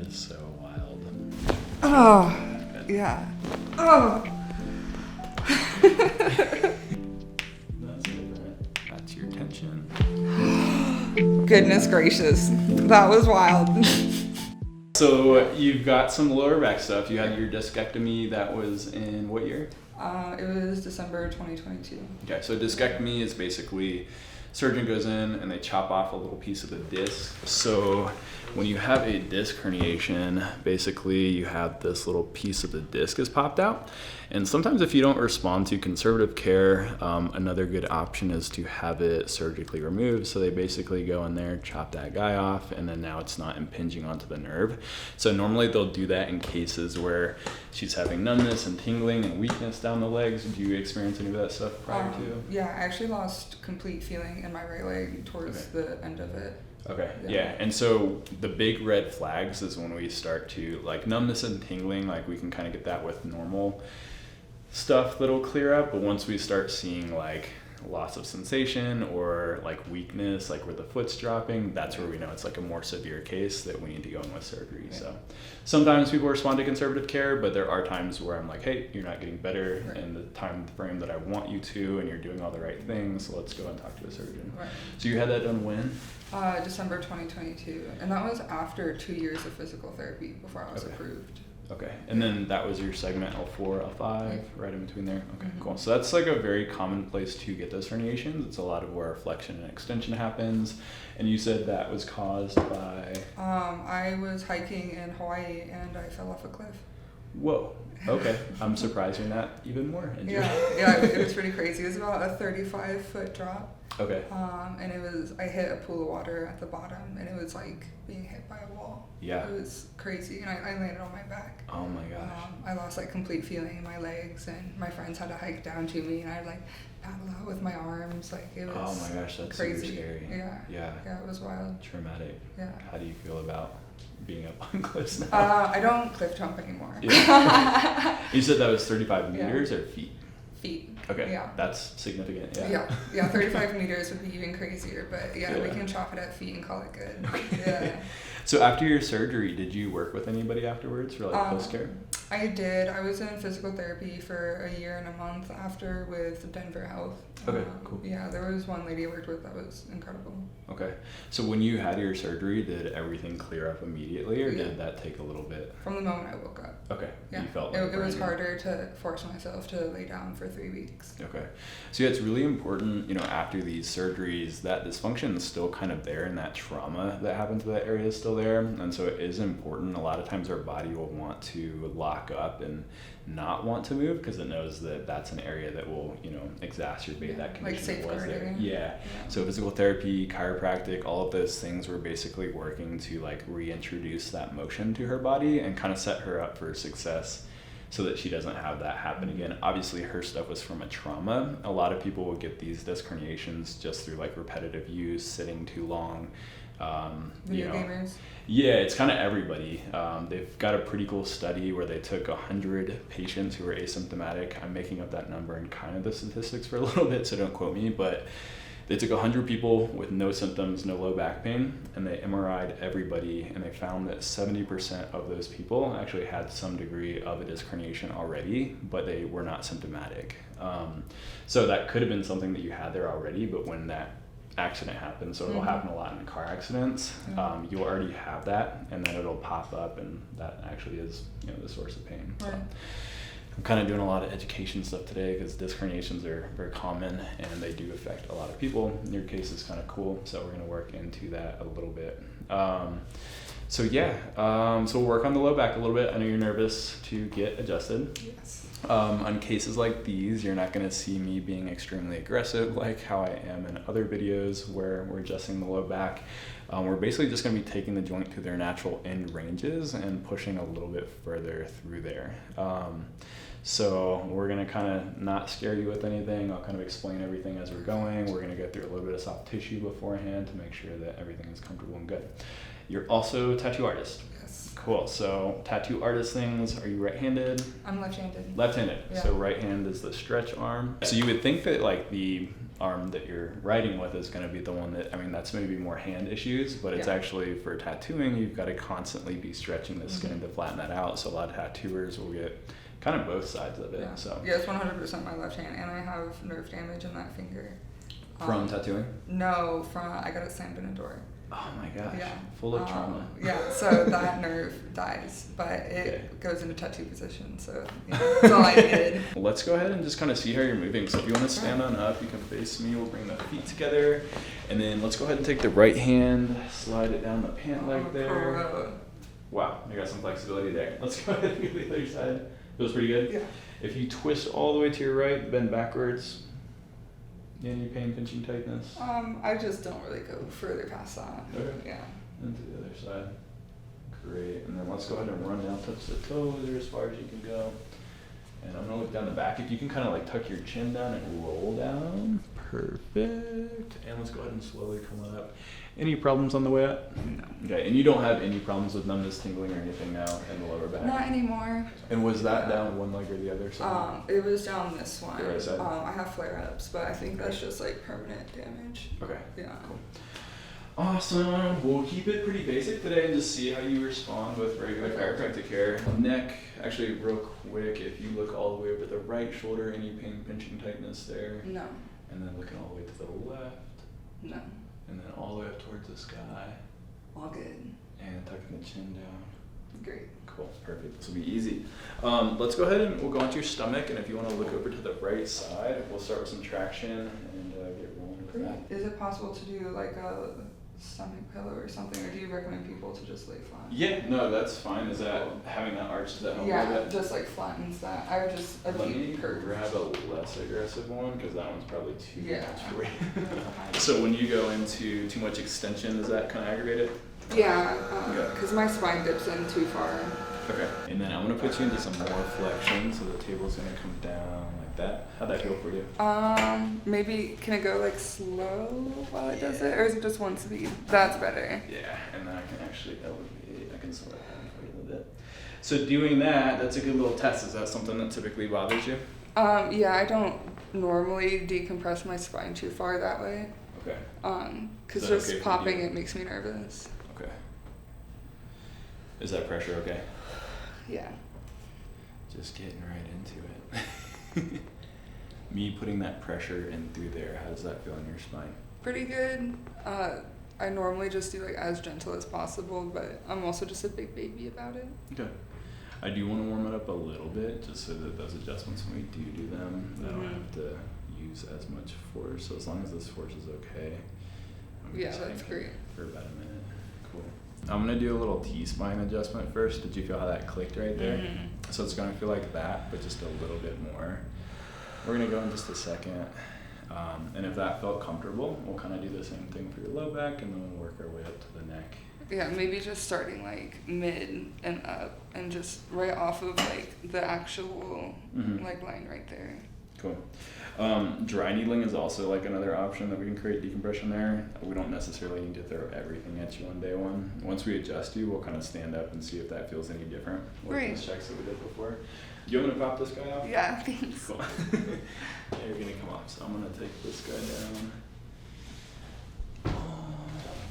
is so wild. Oh, yeah. Oh. That's different. That's your tension. Goodness gracious. That was wild. So you've got some lower back stuff. You had your discectomy. That was in what year? It was December 2022. Okay, so discectomy is basically surgeon goes in and they chop off a little piece of the disc. So when you have a disc herniation, basically you have this little piece of the disc is popped out. And sometimes if you don't respond to conservative care, another good option is to have it surgically removed. So they basically go in there, chop that guy off, and then now it's not impinging onto the nerve. So normally they'll do that in cases where she's having numbness and tingling and weakness down the legs. Do you experience any of that stuff prior to? Yeah, I actually lost complete feeling in my right leg towards the end of it. Okay, yeah. And so the big red flags is when we start to, like, numbness and tingling, like we can kind of get that with normal stuff that'll clear up, but once we start seeing like loss of sensation or like weakness, like where the foot's dropping, that's where we know it's like a more severe case that we need to go in with surgery. So sometimes people respond to conservative care, but there are times where I'm like, hey, you're not getting better in the time frame that I want you to, and you're doing all the right things, so let's go and talk to a surgeon. So you had that done when? December 2022, and that was after 2 years of physical therapy before I was approved. Okay, and then that was your segment L4, L5, right in between there? Okay, cool. So that's like a very common place to get those herniations. It's a lot of where flexion and extension happens. And you said that was caused by? I was hiking in Hawaii and I fell off a cliff. Whoa, okay. I'm surprised you're not even more injured. Yeah, it was pretty crazy. It was about a 35-foot drop. Okay. And I hit a pool of water at the bottom, and it was like being hit by a wall. Yeah. It was crazy, and I landed on my back. Oh my gosh. I lost like complete feeling in my legs, and my friends had to hike down to me, and I'd like paddle out with my arms. Like, it was oh my gosh, that's crazy. Super scary. Yeah, it was wild. Traumatic. Yeah. How do you feel about being up on cliffs now? I don't cliff jump anymore. Yeah. You said that was 35 meters or feet? Feet. Okay. Yeah. That's significant. Yeah. 35 meters would be even crazier, but yeah, we can chop it at feet and call it good. Okay. Yeah. So after your surgery, did you work with anybody afterwards for like post care? I did. I was in physical therapy for a year and a month after with Denver Health. Okay, cool. Yeah, there was one lady I worked with that was incredible. Okay. So when you had your surgery, did everything clear up immediately, or did that take a little bit? From the moment I woke up. Okay. Yeah. You felt like it was harder to force myself to lay down for 3 weeks. Okay. So yeah, it's really important, after these surgeries, that dysfunction is still kind of there, and that trauma that happened to that area is still there. And so it is important. A lot of times our body will want to lock up and not want to move because it knows that that's an area that will, exacerbate that condition that was there. Yeah. So physical therapy, chiropractic, all of those things were basically working to like reintroduce that motion to her body and kind of set her up for success so that she doesn't have that happen again. Obviously her stuff was from a trauma. A lot of people will get these disc herniations just through like repetitive use, sitting too long. Video gamers? Yeah, it's kind of everybody. They've got a pretty cool study where they took 100 patients who were asymptomatic. I'm making up that number and kind of the statistics for a little bit, so don't quote me, but they took 100 people with no symptoms, no low back pain, and they MRI'd everybody, and they found that 70% of those people actually had some degree of a disc herniation already, but they were not symptomatic. So that could have been something that you had there already, but when that accident happens, so it'll happen a lot in car accidents, you'll already have that, and then it'll pop up, and that actually is the source of pain. So I'm kind of doing a lot of education stuff today because disc herniations are very common and they do affect a lot of people. Your case is kind of cool, so we're going to work into that a little bit. So we'll work on the low back a little bit. I know you're nervous to get adjusted. Yes. On cases like these, you're not going to see me being extremely aggressive like how I am in other videos where we're adjusting the low back. We're basically just going to be taking the joint to their natural end ranges and pushing a little bit further through there. So we're going to kind of not scare you with anything. I'll kind of explain everything as we're going. We're going to go through a little bit of soft tissue beforehand to make sure that everything is comfortable and good. You're also a tattoo artist. Yes. Cool. So tattoo artist things, are you right-handed? I'm left-handed. Left-handed. Yeah. So right hand is the stretch arm. So you would think that like the arm that you're writing with is going to be the one that, I mean, that's maybe more hand issues, but it's Yeah. actually for tattooing, you've got to constantly be stretching the skin to flatten that out. So a lot of tattooers will get kind of both sides of it. Yeah. So Yeah, it's 100% my left hand, and I have nerve damage in that finger. from tattooing? No, I got it slammed in a door. Oh my gosh. Yeah. Full of trauma. Yeah, so that nerve dies, but it Okay. goes into tattoo position, so yeah, that's all I did. Let's go ahead and just kind of see how you're moving. So if you want to stand on up, you can face me. We'll bring the feet together. And then let's go ahead and take the right hand, slide it down the pant leg there. Pro. Wow, I got some flexibility there. Let's go ahead and go to the other side. Feels pretty good? Yeah. If you twist all the way to your right, bend backwards. Any pain, pinching, tightness? I just don't really go further past that. Okay. Yeah. And to the other side. Great. And then let's go ahead and run down, touch the toes there as far as you can go. And I'm gonna look down the back. If you can kind of like tuck your chin down and roll down. Perfect. And let's go ahead and slowly come on up. Any problems on the way up? No. Okay. And you don't have any problems with numbness, tingling, or anything now in the lower back? Not anymore. And was that down one leg or the other side? It was down this one. The right side? I have flare-ups, but I think that's just like permanent damage. Okay. Yeah. Cool. Awesome. We'll keep it pretty basic today and just see how you respond with regular chiropractic care. Neck, actually real quick, if you look all the way over the right shoulder, any pain, pinching, tightness there? No. And then looking all the way to the left, No. and then all the way up towards the sky, All good. and tucking the chin down. Great. Cool, perfect. This will be easy. Let's go ahead and we'll go onto your stomach, and if you want to look over to the right side, we'll start with some traction and get rolling with that. Is it possible to do like a stomach pillow or something, or do you recommend people to just lay flat? Yeah, no, that's fine. Is that having that arch, does that help a Yeah, little bit? just like flattens that. I would just a Let me deep curve. grab a less aggressive one because that one's probably too Yeah. much for you. So when you go into too much extension, does that kind of aggravate it? Yeah, because my spine dips in too far. Okay. And then I'm gonna put you into some more flexion, so the table's gonna come down like that. How'd that feel for you? Maybe can it go like slow while it does it, or is it just one speed? That's better. Yeah, and then I can actually elevate. I can slow it down for you a little bit. So doing that, that's a good little test. Is that something that typically bothers you? Yeah, I don't normally decompress my spine too far that way. Okay. Because Is that just okay for popping you? it makes me nervous. Okay. Is that pressure okay? Yeah. Just getting right into it. Me putting that pressure in through there, how does that feel in your spine? Pretty good. I normally just do like as gentle as possible, but I'm also just a big baby about it. Okay. I do want to warm it up a little bit just so that those adjustments, when we do them, I don't have to use as much force. So as long as this force is okay. I'm Yeah, just that's thinking great. For about a minute. Cool. I'm going to do a little T-spine adjustment first. Did you feel how that clicked right there? Mm-hmm. So it's going to feel like that, but just a little bit more. We're going to go in just a second. And if that felt comfortable, we'll kind of do the same thing for your low back, and then we'll work our way up to the neck. Yeah, maybe just starting like mid and up, and just right off of like the actual like line right there. Cool. Dry needling is also like another option that we can create decompression there. We don't necessarily need to throw everything at you on day one. Once we adjust you, we'll kind of stand up and see if that feels any different with Great. those checks that we did before. Do you want me to pop this guy off? Yeah, thanks. Cool. Yeah, you're gonna come off, so I'm gonna take this guy down.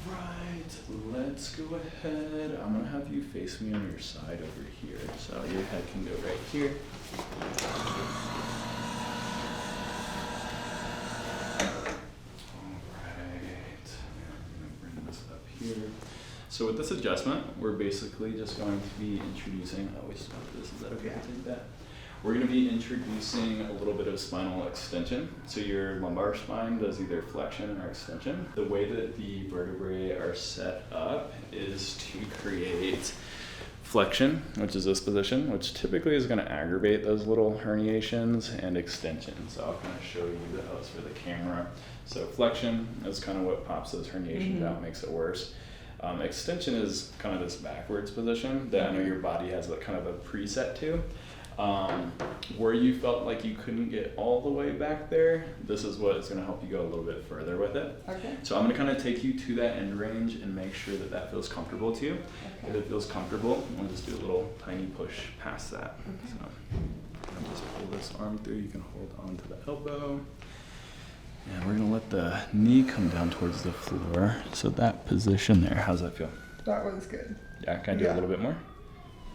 Alright, let's go ahead. I'm gonna have you face me on your side over here. So your head can go right here. Alright, I'm gonna bring this up here. So with this adjustment, we're basically just going to be introducing, oh, we stopped this, is that okay to take that? We're going to be introducing a little bit of spinal extension. So your lumbar spine does either flexion or extension. The way that the vertebrae are set up is to create flexion, which is this position, which typically is going to aggravate those little herniations, and extension. So I'll kind of show you those for the camera. So flexion is kind of what pops those herniations out, makes it worse. Extension is kind of this backwards position that I know your body has kind of a preset to. Where you felt like you couldn't get all the way back there, this is what is going to help you go a little bit further with it. Okay. So I'm going to kind of take you to that end range and make sure that that feels comfortable to you. Okay. If it feels comfortable, we'll just do a little tiny push past that. Okay. So I'll just pull this arm through. You can hold on to the elbow. And we're going to let the knee come down towards the floor. So that position there, how's that feel? That was good. Yeah, can I do a little bit more?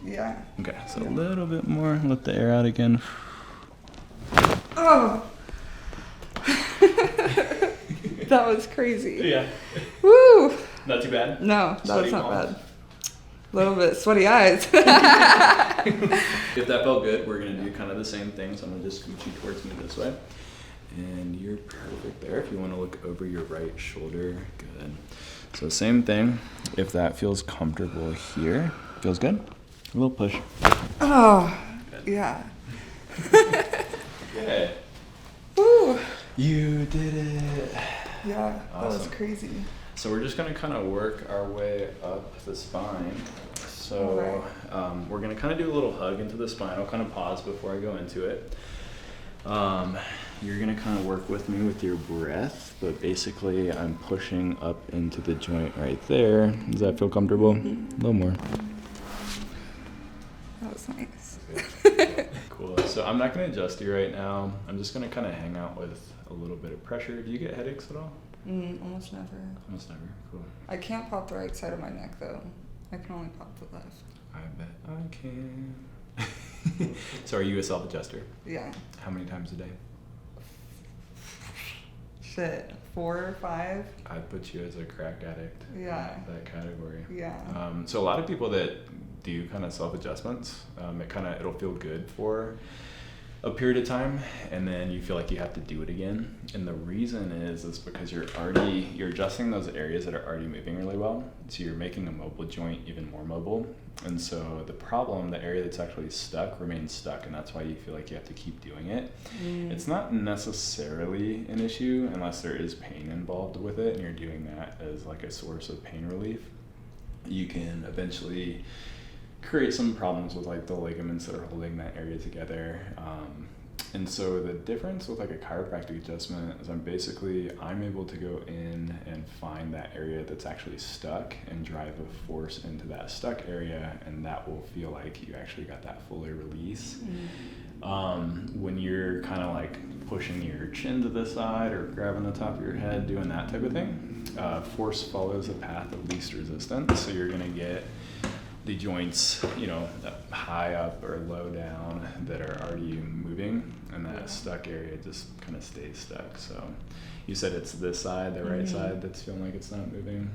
Yeah. Okay, so a little bit more. Let the air out again. Oh! That was crazy. Yeah. Woo! Not too bad? No, that Sweaty was not palms. bad. A little bit sweaty eyes. If that felt good, we're going to do kind of the same thing. So I'm going to just scoot you towards me this way. And you're perfect there. If you want to look over your right shoulder, good. So same thing. If that feels comfortable here, feels good? A little push. Oh, Good. yeah. Good. Woo! You did it. Yeah, that was Awesome. crazy. So we're just going to kind of work our way up the spine. So we're going to kind of do a little hug into the spine. I'll kind of pause before I go into it. You're going to kind of work with me with your breath, but basically I'm pushing up into the joint right there. Does that feel comfortable? A little more. That was nice. Cool. So I'm not going to adjust you right now. I'm just going to kind of hang out with a little bit of pressure. Do you get headaches at all? Almost never. Almost never. Cool. I can't pop the right side of my neck though. I can only pop the left. I bet I can. So are you a self-adjuster? Yeah. How many times a day? Shit. 4 or 5? I'd put you as a crack addict Yeah. in that category. Yeah. So a lot of people that do kind of self-adjustments, it'll feel good for a period of time, and then you feel like you have to do it again. And the reason is because you're adjusting those areas that are already moving really well. So you're making a mobile joint even more mobile. And so the area that's actually stuck remains stuck, and that's why you feel like you have to keep doing it. It's not necessarily an issue unless there is pain involved with it, and you're doing that as like a source of pain relief. You can eventually create some problems with like the ligaments that are holding that area together. And so the difference with like a chiropractic adjustment is I'm able to go in and find that area that's actually stuck and drive a force into that stuck area, and that will feel like you actually got that fully release. When you're kind of like pushing your chin to the side or grabbing the top of your head, doing that type of thing, force follows the path of least resistance. So you're going to get the joints, high up or low down that are already moving, and that stuck area just kind of stays stuck. So you said it's this side, the right side, that's feeling like it's not moving.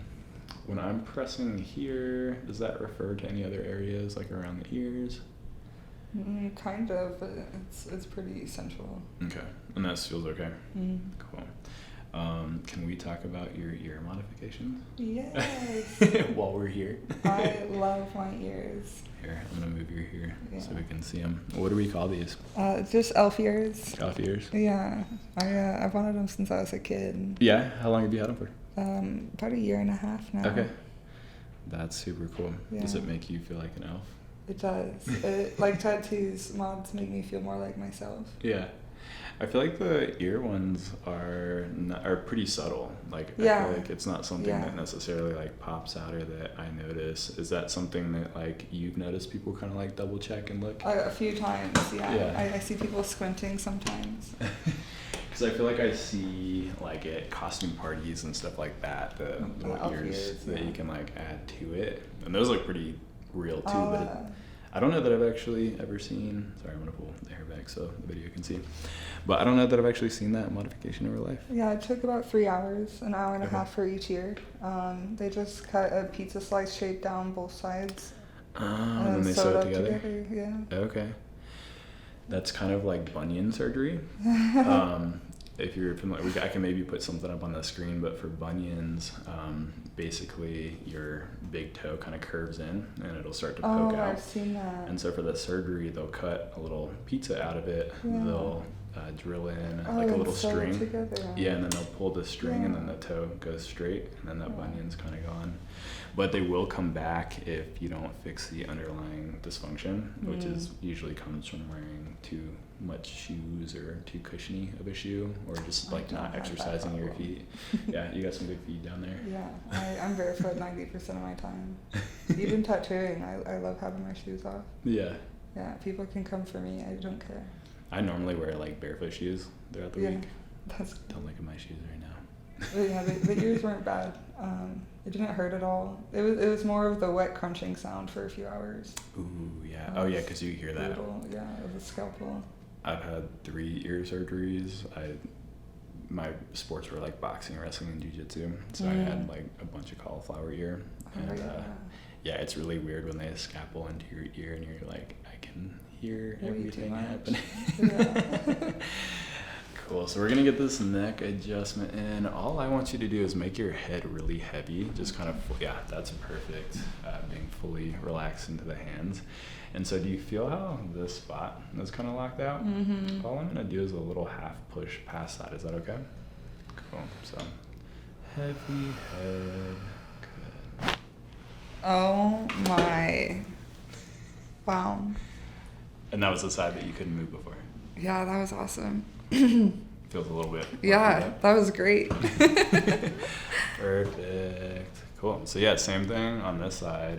When I'm pressing here, does that refer to any other areas like around the ears? Kind of, but it's pretty central. Okay, and that feels okay. Cool. Can we talk about your ear modifications? Yes. While we're here. I love my ears. Here, I'm gonna move your ear so Yeah. we can see them. What do we call these? Just elf ears. Elf ears? Yeah. I've wanted them since I was a kid. Yeah? How long have you had them for? About 1.5 years now. Okay. That's super cool. Yeah. Does it make you feel like an elf? It does. Like tattoos, mods make me feel more like myself. Yeah. I feel like the ear ones are pretty subtle. Like, Yeah. I feel like it's not something Yeah. that necessarily like pops out or that I notice. Is that something that like you've noticed people kind of like double check and look? A few times, yeah. Yeah. I see people squinting sometimes. Because I feel like I see like at costume parties and stuff like that, the little elf ears ears, that yeah. you can like add to it, and those look pretty real too. I'll, But I don't know that I've actually ever seen. Sorry, I'm gonna pull the hair back so the video can see. But I don't know that I've actually seen that modification in real life. Yeah, it took about 3 hours, an hour and a Okay. half for each ear. They just cut a pizza slice shape down both sides. And then they sew it together. Yeah. Okay. That's kind of like bunion surgery. If you're familiar, I can maybe put something up on the screen, but for bunions, basically your big toe kind of curves in and it'll start to poke out. I've seen that. And so for the surgery, they'll cut a little pizza out of it. Yeah. They'll drill in Oh, like a and little sew it string. together. Yeah, and then they'll pull the string and then Yeah. the toe goes straight and then that Yeah. bunion's kind of gone. But they will come back if you don't fix the underlying dysfunction, which is usually comes from wearing too much shoes or too cushiony of a shoe, or just I like don't not have that exercising your problem. feet. Yeah, you got some good feet down there. Yeah, I'm barefoot 90% of my time. Even tattooing, I love having my shoes off. Yeah. Yeah, people can come for me. I don't care. I normally wear like barefoot shoes throughout the Yeah, week. that's. Don't look at my shoes right now. But yeah, the ears weren't bad. It didn't hurt at all. It was more of the wet crunching sound for a few hours. Ooh, yeah. Oh yeah, because you hear that. Brutal. Yeah, of the scalpel. I've had 3 ear surgeries. My sports were like boxing, wrestling, and jiu-jitsu. So I had like a bunch of cauliflower ear. Oh, And yeah. yeah, it's really weird when they scalpel into your ear and you're like, I can hear Way too everything much. happening. Yeah. Cool. So we're gonna get this neck adjustment in. All I want you to do is make your head really heavy. Just kind of, yeah, that's perfect. Being fully relaxed into the hands. And so do you feel how this spot is kind of locked out? Mm-hmm. All I'm gonna do is a little half push past that. Is that okay? Cool. So heavy head. Good. Oh my. Wow. And that was the side that you couldn't move before. Yeah, that was awesome. Feels a little bit. Yeah, that was great. Perfect. Cool. So yeah, same thing on this side.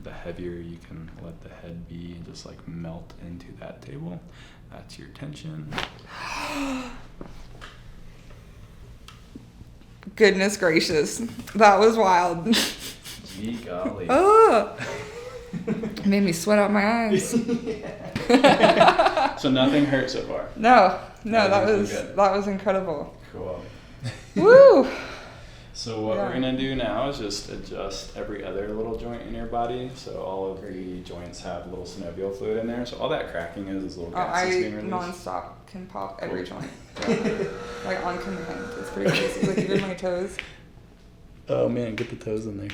The heavier you can let the head be and just like melt into that table. That's your tension. Goodness gracious. That was wild. Gee golly. Oh. Made me sweat out my eyes. So nothing hurt so far. No, Yeah, that everything's was good. that was incredible. Cool. Woo! So what Yeah. we're gonna do now is just adjust every other little joint in your body. So all of the joints have a little synovial fluid in there. So all that cracking is little Oh, gas that's I being released. nonstop can pop every Cool. joint. Yeah. Like on command. It's pretty crazy. Like even my toes. Oh man, get the toes in there.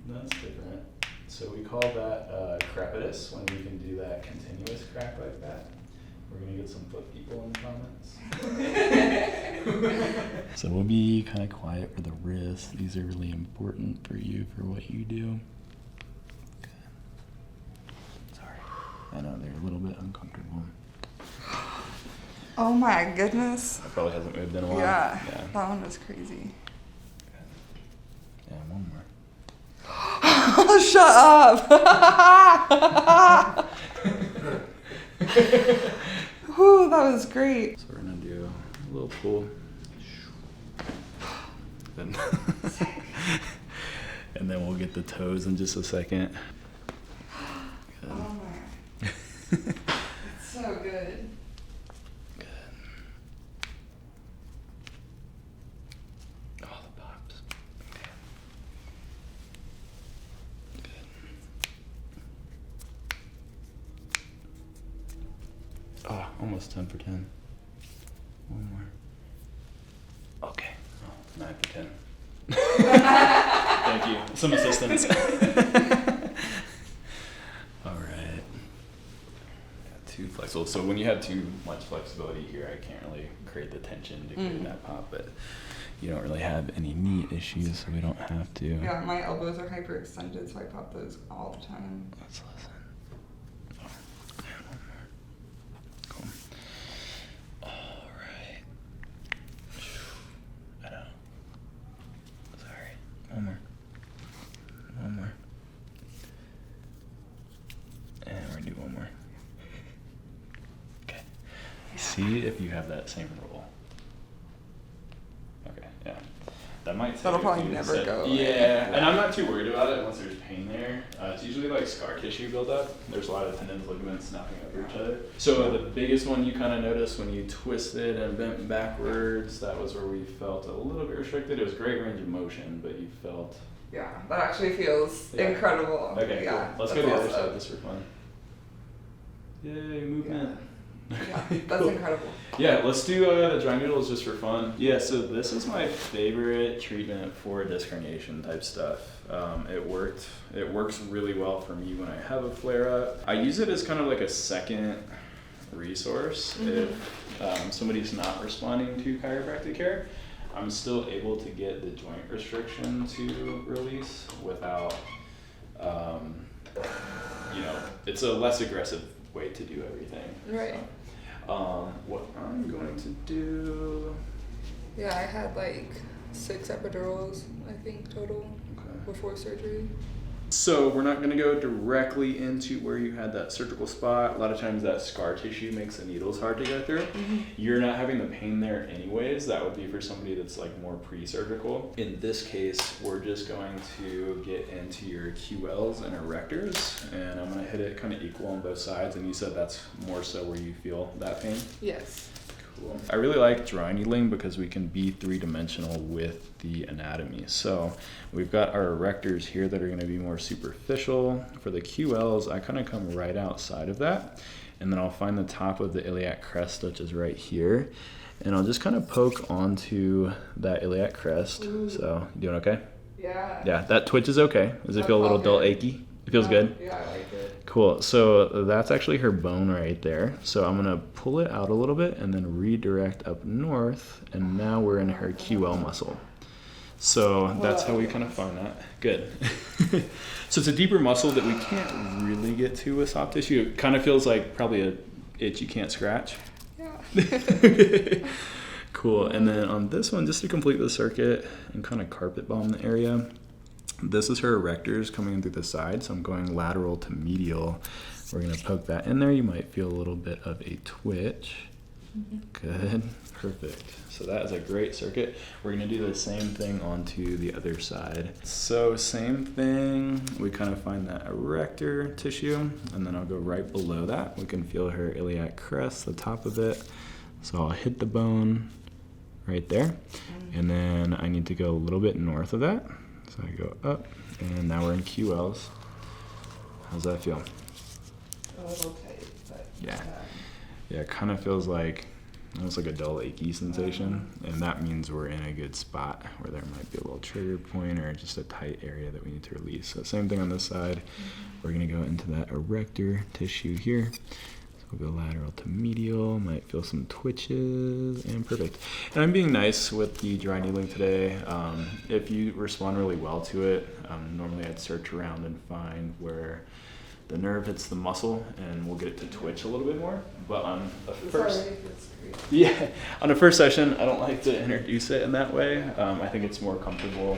That's different. So we call that crepitus when we can do that continuous crack like that. We're gonna get some foot people in the comments. So we'll be kind of quiet for the wrists. These are really important for you for what you do. Okay. Sorry, I know they're a little bit uncomfortable. Oh my goodness. That probably hasn't moved in a while. Yeah. That one was crazy. Yeah, one more. Oh, shut up. Whew, that was great. So we're gonna do a little pull. Then and then we'll get the toes in just a second. Good. Oh my. It's so good. Good. Oh, the pops. Okay. Good. Oh, almost 10 for 10. One more. Okay. Oh, 9 for 10. Thank you. Some assistance. All right. Got too flexible. So when you have too much flexibility here, I can't really create the tension to create that pop, but you don't really have any knee issues, so we don't have to. Yeah, my elbows are hyperextended, so I pop those all the time. Let's listen. Oh, and one more. Cool. All right. I know. Sorry. One more. One more. And we're gonna do one more. Okay. See if you have that same roll. Okay, yeah. That might take That'll a probably few never sets. go away. Yeah, and I'm not too worried about it once there's pain there. It's usually like scar tissue buildup. There's a lot of tendons, ligaments snapping over each other. So the biggest one you kind of noticed when you twisted and bent backwards, that was where we felt a little bit restricted. It was great range of motion, but you felt... Yeah, that actually feels Yeah. incredible. Okay, yeah, cool. Let's go to that's the other awesome. side just for fun. Yay, movement. Yeah, that's Cool. incredible. Yeah, let's do the dry noodles just for fun. Yeah, so this is my favorite treatment for disc herniation type stuff. It works really well for me when I have a flare up. I use it as kind of like a second resource. If somebody's not responding to chiropractic care, I'm still able to get the joint restriction to release without, it's a less aggressive way to do everything. Right. So, what I'm going to do. Yeah, I had like 6 epidurals, I think, total before surgery. So we're not going to go directly into where you had that surgical spot. A lot of times that scar tissue makes the needles hard to go through. You're not having the pain there anyways. That would be for somebody that's like more pre-surgical. In this case, we're just going to get into your QLs and erectors, and I'm going to hit it kind of equal on both sides. And you said that's more so where you feel that pain? Yes. Cool. I really like dry needling because we can be 3-dimensional with the anatomy. So we've got our erectors here that are going to be more superficial. For the QLs, I kind of come right outside of that, and then I'll find the top of the iliac crest, which is right here, and I'll just kind of poke onto that iliac crest. Ooh. So you doing okay? Yeah. Yeah, that twitch is okay. Does it feel a little dull, achy? It feels good? Yeah, I like it. Cool. So that's actually her bone right there. So I'm going to pull it out a little bit and then redirect up north. And now we're in her QL muscle. So that's how we kind of find that. Good. So it's a deeper muscle that we can't really get to with soft tissue. It kind of feels like probably a itch you can't scratch. Yeah. Cool. And then on this one, just to complete the circuit and kind of carpet bomb the area, this is her erectors coming in through the side, so I'm going lateral to medial. We're going to poke that in there. You might feel a little bit of a twitch. Good. Perfect. So that is a great circuit. We're going to do the same thing onto the other side. So same thing. We kind of find that erector tissue, and then I'll go right below that. We can feel her iliac crest, the top of it. So I'll hit the bone right there, and then I need to go a little bit north of that. So I go up, and now we're in QLs. How's that feel? A little tight, but yeah. Yeah, it kind of feels like almost like a dull, achy sensation, and that means we're in a good spot where there might be a little trigger point or just a tight area that we need to release. So same thing on this side. We're going to go into that erector tissue here. We'll go lateral to medial, might feel some twitches, and perfect. And I'm being nice with the dry needling today. If you respond really well to it, normally I'd search around and find where the nerve hits the muscle, and we'll get it to twitch a little bit more. But on the first session, I don't like to introduce it in that way. I think it's more comfortable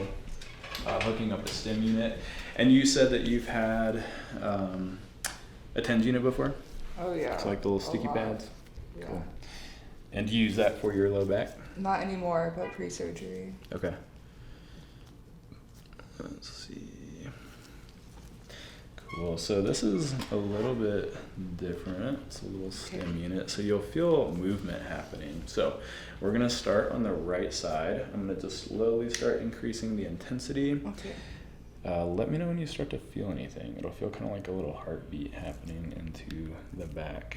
hooking up a stim unit. And you said that you've had a TENS unit before? Oh yeah. So like the little sticky pads? Yeah. Cool. And do you use that for your low back? Not anymore, but pre-surgery. Okay. Let's see. Cool. So this is a little bit different. It's a little stim unit. So you'll feel movement happening. So we're going to start on the right side. I'm going to just slowly start increasing the intensity. Okay. Let me know when you start to feel anything. It'll feel kind of like a little heartbeat happening into the back.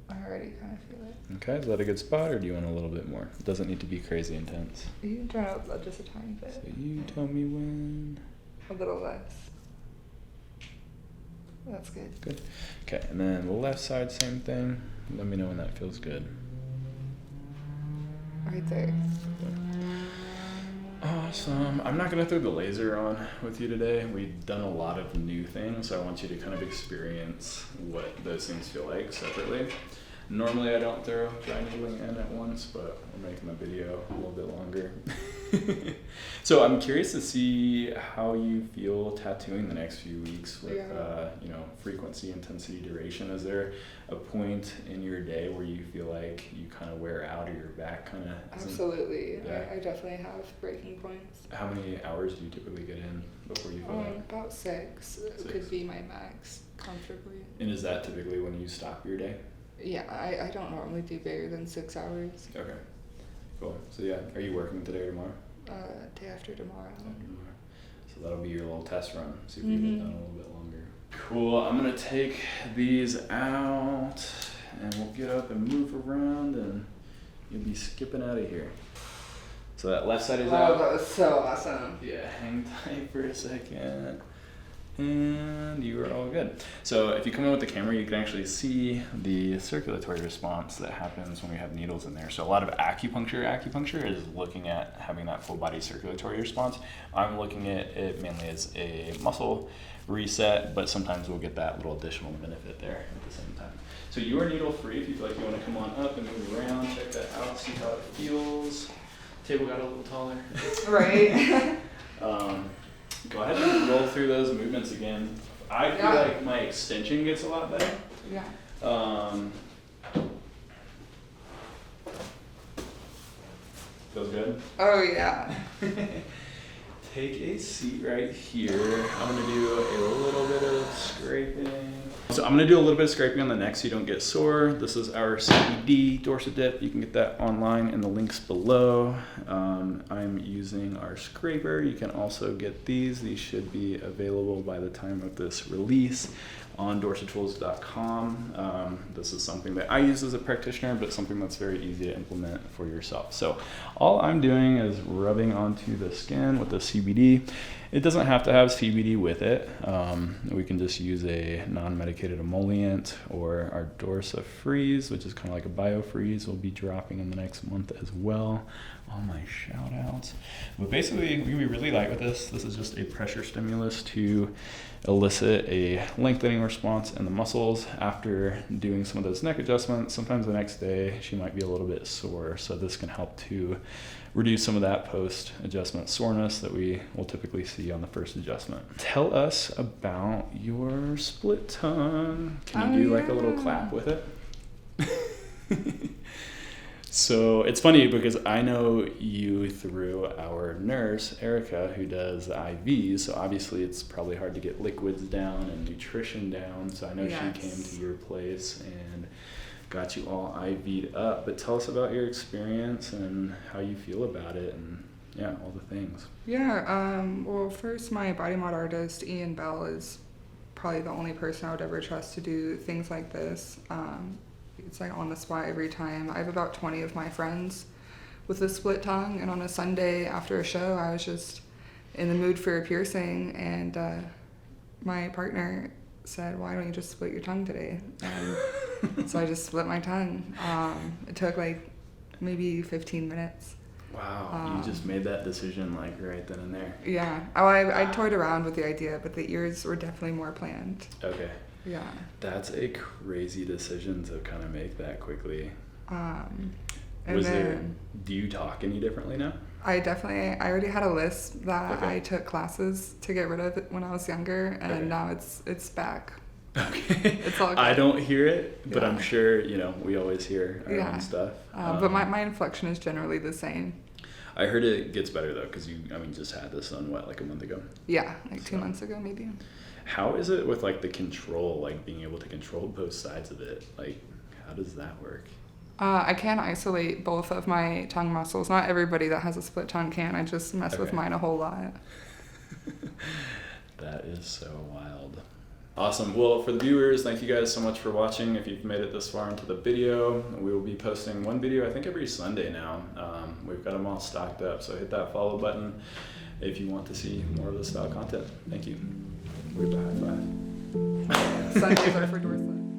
I already kind of feel it. Okay, is that a good spot, or do you want a little bit more? It doesn't need to be crazy intense. You can turn it up just a tiny bit. So you tell me when. A little less. That's good. Good. Okay, and then the left side, same thing. Let me know when that feels good. Right there. Awesome. I'm not going to throw the laser on with you today. We've done a lot of new things, so I want you to kind of experience what those things feel like separately. Normally I don't throw dry needling in at once, but we're making the video a little bit longer. So I'm curious to see how you feel tattooing the next few weeks with frequency, intensity, duration. Is there a point in your day where you feel like you kind of wear out or your back kind of... Absolutely. Yeah. I definitely have breaking points. How many hours do you typically get in before you feel that? About 6. It could be my max, comfortably. And is that typically when you stop your day? Yeah, I don't normally do bigger than 6 hours. Okay, cool. So yeah, are you working today or tomorrow? Day after tomorrow. So that'll be your little test run. See if you can get done a little bit longer. Cool. I'm gonna take these out, and we'll get up and move around, and you'll be skipping out of here. So that left side is out. Oh, that was so awesome. Yeah, hang tight for a second. And you are all good. So if you come in with the camera, you can actually see the circulatory response that happens when we have needles in there. So a lot of acupuncture is looking at having that full body circulatory response. I'm looking at it mainly as a muscle reset, but sometimes we'll get that little additional benefit there at the same time. So you are needle free. If you feel like you want to come on up and move around, check that out, see how it feels. Table got a little taller. Right. Go ahead and roll through those movements again. I feel like my extension gets a lot better. Yeah. Feels good? Oh, yeah. Take a seat right here. I'm going to do a little bit of scraping. So I'm going to do a little bit of scraping on the neck so you don't get sore. This is our CBD Dorsa dip. You can get that online in the links below. I'm using our scraper. You can also get these. These should be available by the time of this release on dorsatools.com. This is something that I use as a practitioner, but something that's very easy to implement for yourself. So all I'm doing is rubbing onto the skin with the CBD. It doesn't have to have CBD with it. We can just use a non-medicated emollient, or our Dorsa Freeze, which is kind of like a biofreeze, will be dropping in the next month as well. All my shout outs. But basically, what we really like with this is just a pressure stimulus to elicit a lengthening response in the muscles after doing some of those neck adjustments. Sometimes the next day she might be a little bit sore, so this can help to reduce some of that post-adjustment soreness that we will typically see on the first adjustment. Tell us about your split tongue. Can you do like a little clap with it? So it's funny because I know you through our nurse, Erica, who does IVs. So obviously it's probably hard to get liquids down and nutrition down. So I know she came to your place and got you all IV'd up. But tell us about your experience and how you feel about it and all the things. Yeah, well, first, my body mod artist, Ian Bell, is probably the only person I would ever trust to do things like this. It's like on the spot every time. I have about 20 of my friends with a split tongue, and on a Sunday after a show, I was just in the mood for a piercing, and my partner said, "Why don't you just split your tongue today?" And so I just split my tongue. It took like maybe 15 minutes. Wow, you just made that decision like right then and there. Yeah. Oh, I toyed around with the idea, but the ears were definitely more planned. Okay. Yeah. That's a crazy decision to kind of make that quickly. Do you talk any differently now? I already had a list that I took classes to get rid of it when I was younger, and now it's back. Okay. It's all good. I don't hear it, but I'm sure, we always hear our own stuff. But my inflection is generally the same. I heard it gets better though, because you just had this on like a month ago? Yeah, like 2 months ago maybe. How is it with like the control, like being able to control both sides of it? Like, how does that work? I can isolate both of my tongue muscles. Not everybody that has a split tongue can. I just mess with mine a whole lot. That is so wild. Awesome. Well, for the viewers, thank you guys so much for watching. If you've made it this far into the video, we will be posting one video, I think every Sunday now. We've got them all stocked up, so hit that follow button if you want to see more of this style content. Thank you. We're high five. Sundays are for Dorsa.